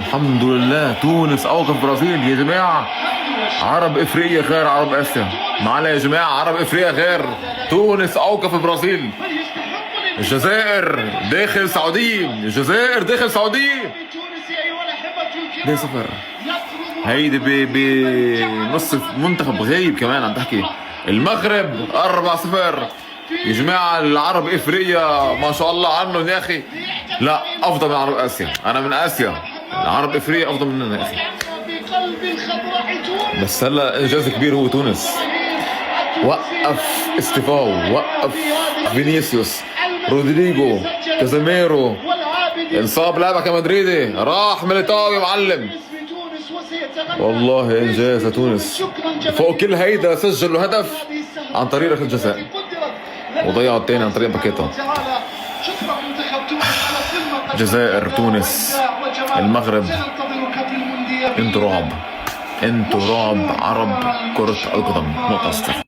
الحمد لله تونس اوقف البرازيل يا جماعه. عرب افريقيا غير عرب اسيا. معنا يا جماعه عرب افريقيا غير. تونس اوقف البرازيل. الجزائر داخل سعوديه. الجزائر داخل سعوديه. 2-0. هيدي بنص منتخب غايب كمان عم تحكي. المغرب 4-0. يا جماعه العرب افريقيا ما شاء الله عنهم يا اخي. لا افضل من عرب اسيا. انا من اسيا. العرب افريقيا افضل مننا يا اخي. بس هلا انجاز كبير هو تونس. وقف استيفاو. وقف فينيسيوس. رودريجو. كازيميرو. انصاب لاعبك يا مدريدي. راح ميليتاو يا معلم. والله انجاز يا تونس. فوق كل هيدا سجلوا هدف عن طريق ركله جزاء وضيعوا الثاني عن طريق باكيتا. جزائر تونس المغرب انتوا رعب. انتوا رعب عرب كرة القدم. نقطة.